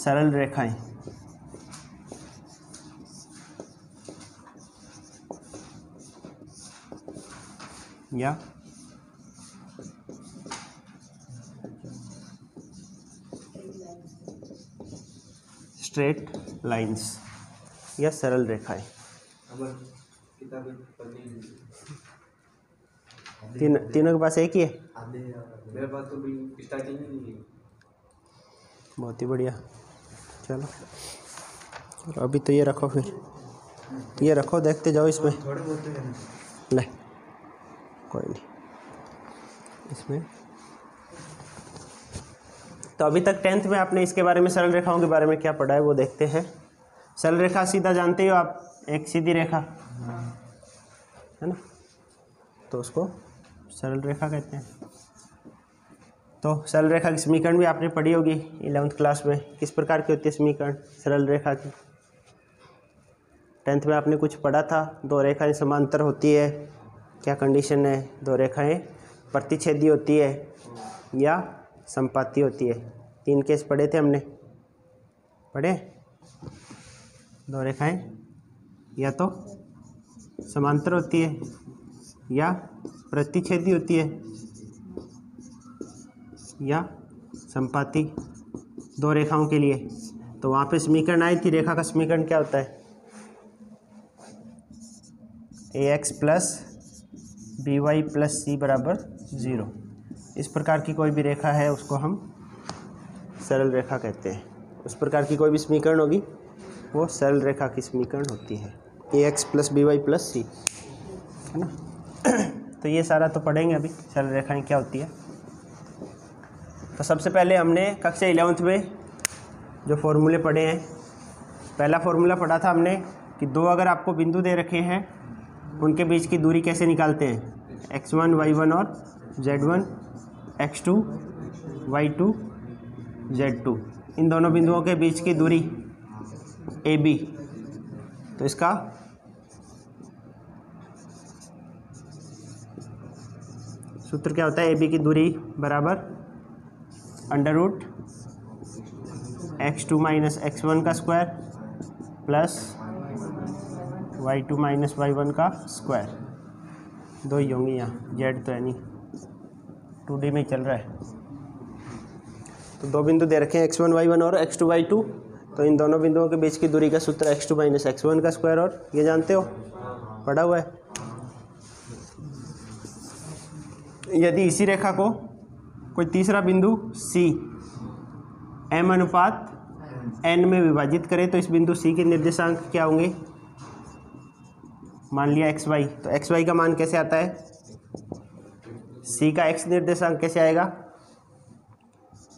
सरल रेखाएं। या स्ट्रेट लाइंस या सरल रेखाएं। तीनों के पास एक ही है। मेरे पास तो भी स्टार्टिंग ही नहीं है। बहुत ही बढ़िया। चलो अभी तो ये रखो, फिर ये रखो, देखते जाओ इसमें। थोड़े बहुत ले कोई नहीं इसमें। तो अभी तक 10th में आपने इसके बारे में, सरल रेखाओं के बारे में क्या पढ़ा है वो देखते हैं। सरल रेखा सीधा जानते हो आप, एक सीधी रेखा है ना, तो उसको सरल रेखा कहते हैं। तो सरल रेखा की समीकरण भी आपने पढ़ी होगी 11th क्लास में। किस प्रकार की होती है समीकरण सरल रेखा की? 10th में आपने कुछ पढ़ा था, दो रेखाएं समांतर होती है, क्या कंडीशन है? दो रेखाएं प्रतिच्छेदी होती है या संपाती होती है। 3 केस पढ़े थे हमने, पढ़े? दो रेखाएं या तो समांतर होती है या प्रतिच्छेदी होती है या संपाती, दो रेखाओं के लिए। तो वहाँ पे समीकरण आई थी, रेखा का समीकरण क्या होता है? ax plus B Y plus C बराबर 0। इस प्रकार की कोई भी रेखा है उसको हम सरल रेखा कहते हैं। उस प्रकार की कोई भी समीकरण होगी वो सरल रेखा की समीकरण होती है, ax plus B Y plus C, है ना। तो ये सारा तो पढ़ेंगे अभी, सरल रेखाएं क्या होती है। तो सबसे पहले हमने कक्षा 11th में जो फॉर्मूले पढ़े हैं, पहला फॉर्मूला पढ़ा था हमने कि दो अगर आपको बिंदु दे रखे हैं उनके बीच की दूरी कैसे निकालते हैं? x1 y1 और z1, x2 y2 z2, इन दोनों बिंदुओं के बीच की दूरी AB। तो इसका सूत्र क्या होता है? AB की दूरी बराबर under root x2 minus x1 का square plus y2 minus y1 का स्क्वायर। दो ही होंगी यहाँ, z तो है नहीं, 2D में ही चल रहा है। तो दो बिंदु दे रखे हैं x1 y1 और x2 y2, तो इन दोनों बिंदुओं के बीच की दूरी का सूत्र x2 माइनस x1 का स्क्वायर, और ये जानते हो, पढ़ा हुआ है। यदि इसी रेखा को कोई तीसरा बिंदु C m अनुपात n में विभाजित करे तो इस बिंदु C के निर्देशांक क्या होंगे? मान लिया xy, तो xy का मान कैसे आता है? C का x निर्देशांक कैसे आएगा?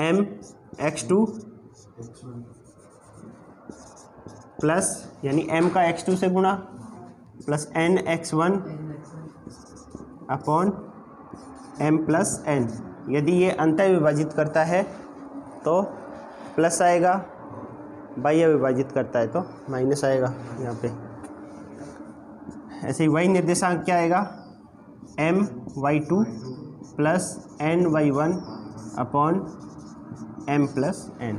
m x2 प्लस, यानी m का x2 से गुणा plus n x1 upon m plus n। यदि ये अंतः विभाजित करता है तो प्लस आएगा, बाह्य विभाजित करता है तो माइनस आएगा यहाँ पे। ऐसे ही y निर्देशांक क्या आएगा? m y2 plus n y1 upon m plus n।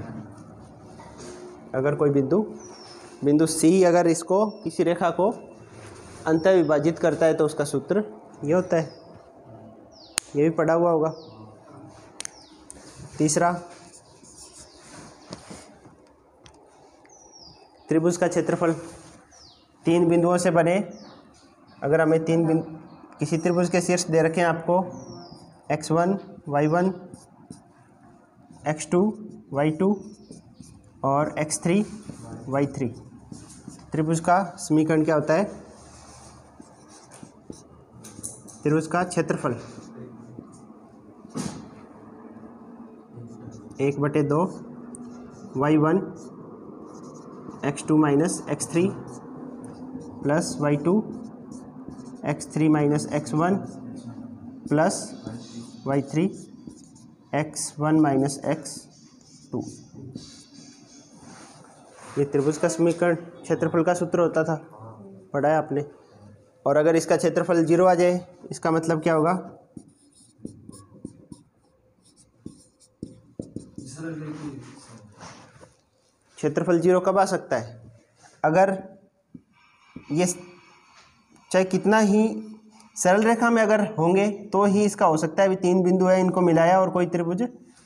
अगर कोई बिंदु C अगर इसको, किसी रेखा को अंतः विभाजित करता है तो उसका सूत्र ये होता है, ये भी पढ़ा हुआ होगा। तीसरा, त्रिभुज का क्षेत्रफल। 3 बिंदुओं से बने, अगर हमें किसी त्रिभुज के शीर्ष दे रखे हैं आपको x1 y1 x2 y2 और x3 y3, त्रिभुज का समीकरण क्या होता है? त्रिभुज का क्षेत्रफल 1/2 y1 x2 minus x3 plus y2 x3 minus x1 plus y3 x1 minus x2। ये त्रिभुज का समीकरण क्षेत्रफल का सूत्र होता था, पढ़ा है आपने। और अगर इसका क्षेत्रफल 0 आ जाए, इसका मतलब क्या होगा? क्षेत्रफल 0 कब आ सकता है? अगर ये चाहे कितना ही सरल रेखा में अगर होंगे तो ही इसका हो सकता है। अभी 3 बिंदु है, इनको मिलाया और कोई त्रिभुज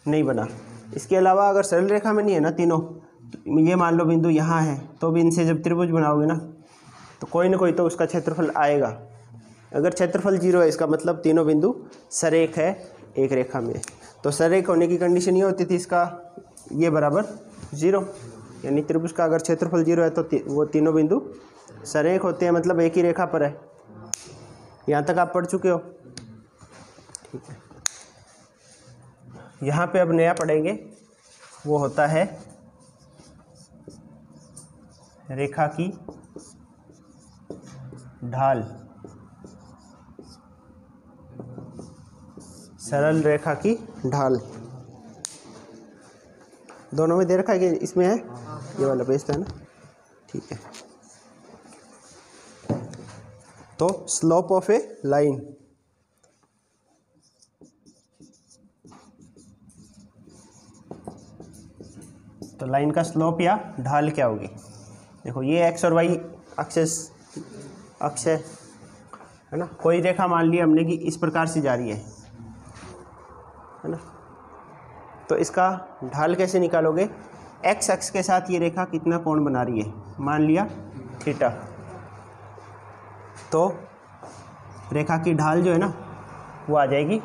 नहीं बना। इसके अलावा अगर सरल रेखा में नहीं है ना तीनों, ये मान लो बिंदु यहाँ है, तो भी इनसे जब त्रिभुज बनाओगे ना तो कोई ना कोई तो उसका क्षेत्रफल आएगा। अगर क्षेत्रफल 0 है इसका मतलब तीनों बिंदु सरेख है एक रेखा में। तो सरेख होने की कंडीशन ये होती थी इसका ये बराबर 0, यानी त्रिभुज का अगर क्षेत्रफल 0 है तो वो तीनों बिंदु सरेख होते हैं, मतलब एक ही रेखा पर है। यहाँ तक आप पढ़ चुके हो, ठीक है। यहाँ पे अब नया पढ़ेंगे, वो होता है रेखा की ढाल। सरल रेखा की ढाल दोनों में दे रखा है कि इसमें है? ये वाला पेज है ना, ठीक है। तो स्लोप ऑफ ए लाइन, तो लाइन का स्लोप या ढाल क्या होगी? देखो ये एक्स और वाई अक्ष है ना। कोई रेखा मान ली हमने कि इस प्रकार से जा रही है ना, तो इसका ढाल कैसे निकालोगे? एक्स अक्ष के साथ ये रेखा कितना कोण बना रही है, मान लिया थीटा, तो रेखा की ढाल जो है ना वो आ जाएगी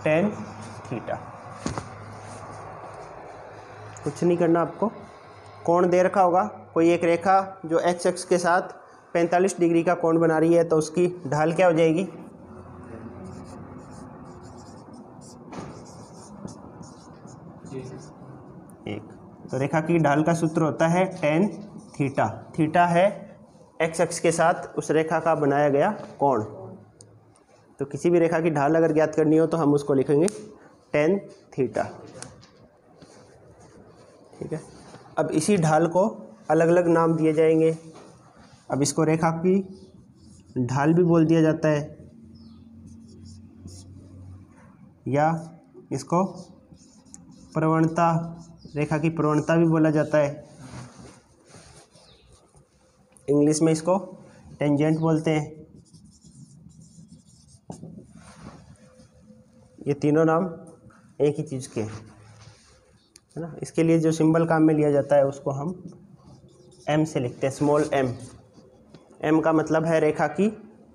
tan थीटा। कुछ नहीं करना आपको, कोण दे रखा होगा कोई एक रेखा जो एक्स अक्ष के साथ 45 डिग्री का कोण बना रही है, तो उसकी ढाल क्या हो जाएगी? एक। तो रेखा की ढाल का सूत्र होता है tan थीटा। थीटा है एक्स अक्ष के साथ उस रेखा का बनाया गया कोण। तो किसी भी रेखा की ढाल अगर ज्ञात करनी हो तो हम उसको लिखेंगे tan थीटा, ठीक है। अब इसी ढाल को अलग अलग नाम दिए जाएंगे। अब इसको रेखा की ढाल भी बोल दिया जाता है, या इसको प्रवणता, रेखा की प्रवणता भी बोला जाता है। इंग्लिश में इसको टेंजेंट बोलते हैं। ये तीनों नाम एक ही चीज़ के है ना। इसके लिए जो सिंबल काम में लिया जाता है उसको हम m से लिखते हैं, स्मॉल m। m का मतलब है रेखा की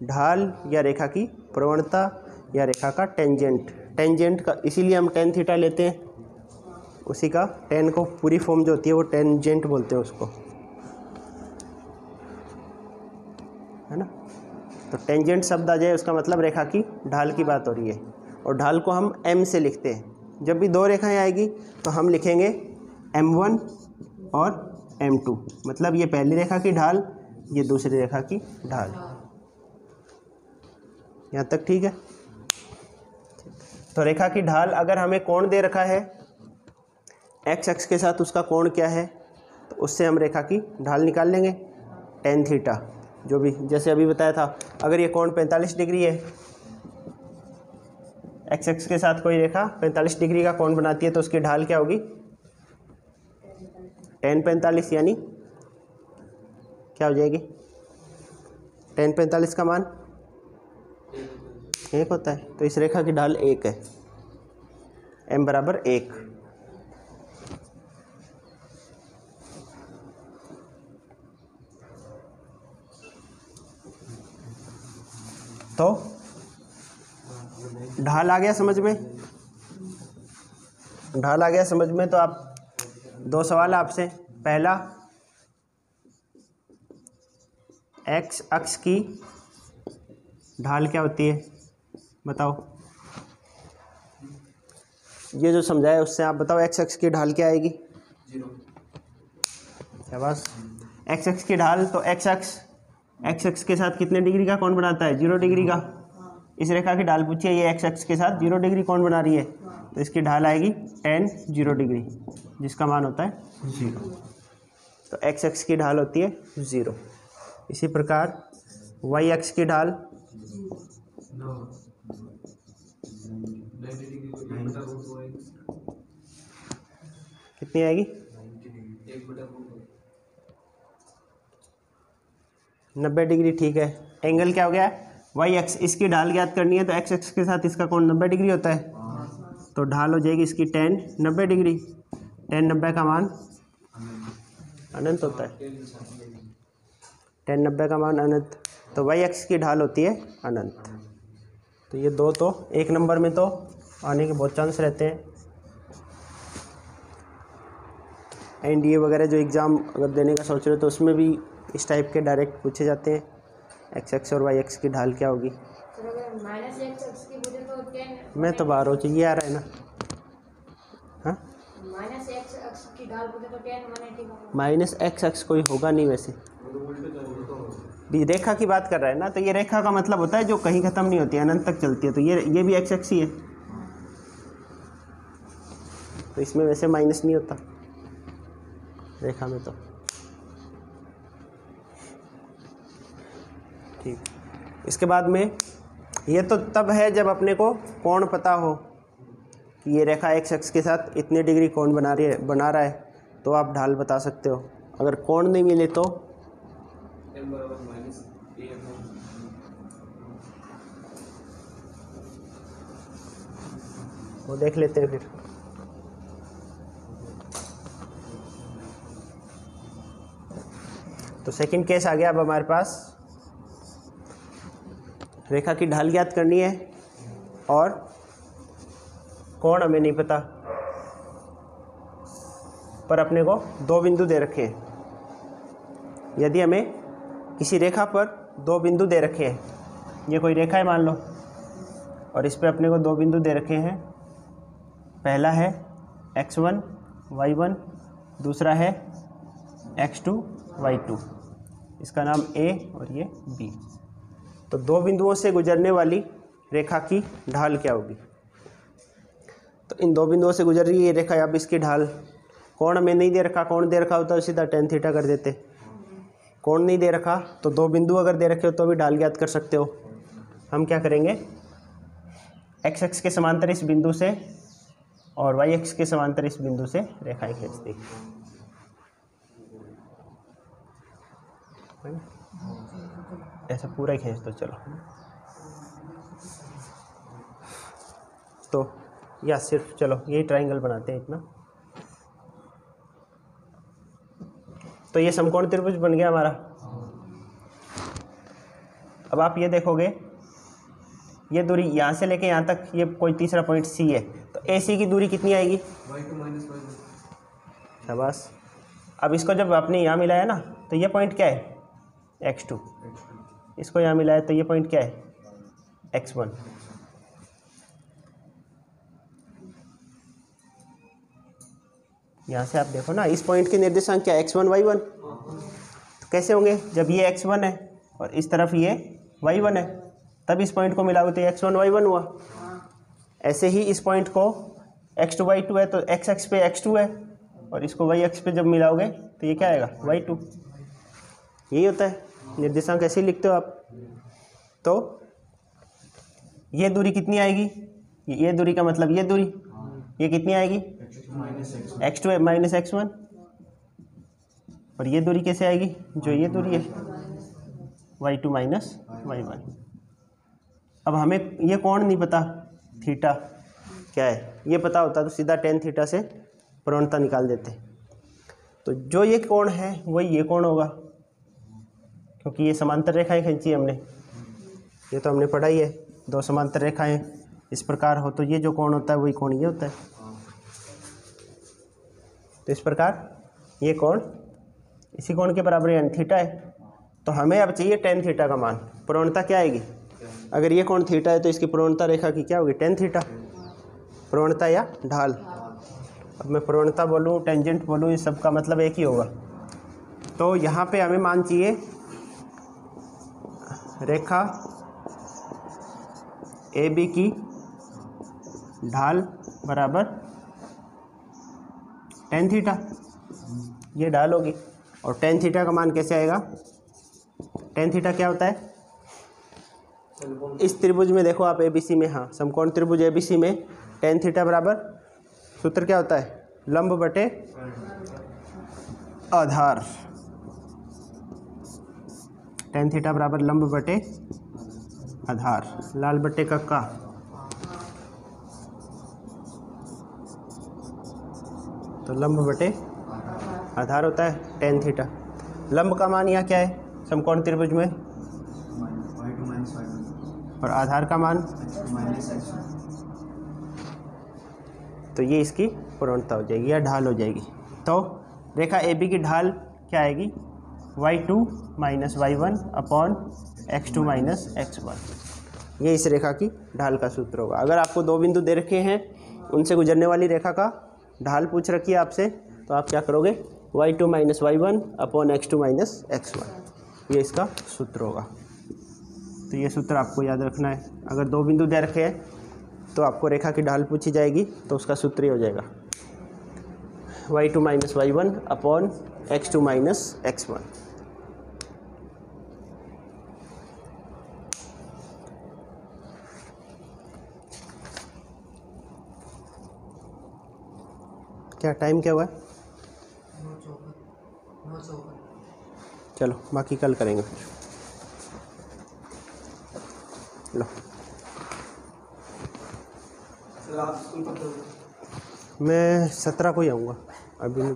ढाल या रेखा की प्रवणता या रेखा का टेंजेंट। टेंजेंट का इसीलिए हम tan थीटा लेते हैं, उसी का tan को पूरी फॉर्म जो होती है वो टेंजेंट बोलते हैं उसको, है ना। तो टेंजेंट शब्द आ जाए उसका मतलब रेखा की ढाल की बात हो रही है, और ढाल को हम m से लिखते हैं। जब भी दो रेखाएं आएगी तो हम लिखेंगे m1 और m2, मतलब ये पहली रेखा की ढाल, ये दूसरी रेखा की ढाल। यहाँ तक ठीक है। तो रेखा की ढाल अगर हमें कोण दे रखा है एक्स अक्ष के साथ, उसका कोण क्या है, तो उससे हम रेखा की ढाल निकाल लेंगे tan थीटा। जो भी जैसे अभी बताया था, अगर ये कोण 45 डिग्री है, एक्स अक्ष के साथ कोई रेखा 45 डिग्री का कोण बनाती है, तो उसकी ढाल क्या होगी? tan 45, यानी क्या हो जाएगी? tan 45 का मान 1 होता है, तो इस रेखा की ढाल 1 है, m बराबर 1। तो ढाल आ गया समझ में? ढाल आ गया समझ में। तो आप दो सवाल आपसे, पहला एक्स अक्ष की ढाल क्या होती है बताओ। ये जो समझाया उससे आप बताओ एक्स अक्ष की ढाल क्या आएगी? 0। शाबाश। एक्स अक्ष की ढाल, तो एक्स अक्ष के साथ कितने डिग्री का कोण बनाता है? 0 डिग्री का। इस रेखा की ढाल पूछिए, ये एक्स अक्ष के साथ 0 डिग्री कोण बना रही है, तो इसकी ढाल आएगी tan 0 डिग्री, जिसका मान होता है 0। तो एक्स अक्ष की ढाल होती है 0। इसी प्रकार वाई अक्ष की ढाल 90 डिग्री कितनी आएगी? 90 डिग्री, ठीक है। एंगल क्या हो गया, वाई एक्स, इसकी ढाल ज्ञात करनी है तो एक्स एक्स के साथ इसका कोण 90 डिग्री होता है, तो ढाल हो जाएगी इसकी tan 90 डिग्री। tan 90 का मान अनंत होता है, tan 90 का मान अनंत, तो वाई एक्स की ढाल होती है अनंत। तो ये दो तो एक नंबर में तो आने के बहुत चांस रहते हैं। एनडीए वगैरह जो एग्ज़ाम अगर देने का सोच रहे हो तो उसमें भी इस टाइप के डायरेक्ट पूछे जाते हैं, एक्स एक्स और वाई एक्स की ढाल क्या होगी। मैं तो बाहर हो चाहिए, आ रहा है ना। हाँ, माइनस एक्स एक्स कोई होगा नहीं वैसे, भी रेखा की बात कर रहा है ना, तो ये रेखा का मतलब होता है जो कहीं ख़त्म नहीं होती है, अनंत तक चलती है, तो ये भी एक्स एक्स ही है, तो इसमें वैसे माइनस नहीं होता रेखा में तो। ठीक, इसके बाद में ये तो तब है जब अपने को कोण पता हो कि ये रेखा एक्स एक्स के साथ इतने डिग्री कोण बना रहा है, तो आप ढाल बता सकते हो। अगर कोण नहीं मिले तो वो देख लेते हैं फिर। तो सेकंड केस आ गया अब हमारे पास, रेखा की ढाल ज्ञात करनी है और कोण हमें नहीं पता, पर अपने को दो बिंदु दे रखे हैं। यदि हमें किसी रेखा पर दो बिंदु दे रखे हैं, ये कोई रेखा है मान लो, और इस पे अपने को दो बिंदु दे रखे हैं, पहला है x1 y1, दूसरा है x2 y2, इसका नाम A और ये B। तो दो बिंदुओं से गुजरने वाली रेखा की ढाल क्या होगी। तो इन दो बिंदुओं से गुजर रही है ये रेखा, अब इसकी ढाल, कोण हमें नहीं दे रखा, कोण दे रखा होता है सीधा tan थीटा कर देते, कोण नहीं दे रखा तो दो बिंदु अगर दे रखे हो तो भी ढाल ज्ञात कर सकते हो। हम क्या करेंगे, एक्स एक्स के समांतर इस बिंदु से और वाई एक्स के समांतर इस बिंदु से रेखाएं खींच दी, ऐसा पूरा ही खींच दो। चलो, तो या सिर्फ चलो यही ट्रायंगल बनाते हैं इतना। तो ये समकोण त्रिभुज बन गया हमारा। अब आप ये देखोगे, ये दूरी यहाँ से लेके यहाँ तक, ये कोई तीसरा पॉइंट सी है, तो ए सी की दूरी कितनी आएगी, शाबाश। अब इसको जब आपने यहाँ मिलाया ना, तो ये पॉइंट क्या है, x2, इसको यहाँ मिलाया तो ये पॉइंट क्या है, x1। यहाँ से आप देखो ना, इस पॉइंट के निर्देशांक क्या है, x1 y1, तो कैसे होंगे, जब ये x1 है और इस तरफ ये y1 है, तब इस पॉइंट को मिलाओगे तो x1 y1 हुआ। ऐसे ही इस पॉइंट को x2 y2 है तो x एक्स पे x2 है, और इसको y एक्स पे जब मिलाओगे तो ये क्या आएगा, y2। यही होता है, निर्देशांक ऐसे ही लिखते हो आप। तो ये दूरी कितनी आएगी, ये दूरी का मतलब ये दूरी, ये कितनी आएगी, x2 है माइनस x1, और ये दूरी कैसे आएगी, जो ये दूरी है y2 माइनस y1। अब हमें ये कोण नहीं पता, थीटा क्या है, ये पता होता तो सीधा tan थीटा से प्रवणता निकाल देते। तो जो ये कोण है वही ये कोण होगा, क्योंकि ये समांतर रेखाएं खींची हमने, ये तो हमने पढ़ा ही है, दो समांतर रेखाएं इस प्रकार हो तो ये जो कोण होता है वही कोण ये होता है। तो इस प्रकार ये कोण इसी कोण के बराबर यानी थीटा है। तो हमें अब चाहिए tan थीटा का मान, प्रवणता क्या आएगी, अगर ये कोण थीटा है तो इसकी प्रवणता रेखा की क्या होगी, tan थीटा, प्रवणता या ढाल। अब मैं प्रवणता बोलूँ टेंजेंट बोलूँ, इस सब का मतलब एक ही होगा। तो यहाँ पे हमें मान चाहिए रेखा ए बी की ढाल बराबर tan थीटा, ये ढाल होगी। और tan थीटा का मान कैसे आएगा, tan थीटा क्या होता है, इस त्रिभुज में देखो आप ABC में, हाँ समकोण त्रिभुज ABC में tan थीटा बराबर सूत्र क्या होता है, लंब बटे आधार। टेन थीटा बराबर लंब बटे आधार, लाल बटे कक्का, तो लंब बटे आधार होता है टेन थीटा। लंब का मान यहाँ क्या है समकोण त्रिभुज में, और आधार का मान, तो ये इसकी पूर्णता हो जाएगी या ढाल हो जाएगी। तो रेखा AB की ढाल क्या आएगी, y2 minus y1 upon x2 minus x1। ये इस रेखा की ढाल का सूत्र होगा। अगर आपको दो बिंदु दे रखे हैं, उनसे गुजरने वाली रेखा का ढाल पूछ रखी है आपसे, तो आप क्या करोगे, y2 minus y1 upon x2 minus x1, ये इसका सूत्र होगा। तो ये सूत्र आपको याद रखना है। अगर दो बिंदु दे रखे हैं तो आपको रेखा की ढाल पूछी जाएगी, तो उसका सूत्र ही हो जाएगा y2 minus y1 upon x2 minus x1। क्या टाइम क्या हुआ है? 9:54। चलो बाकी कल करेंगे फिर। लो सर आप स्कूल कब तक? मैं 17 को ही आऊँगा अभी।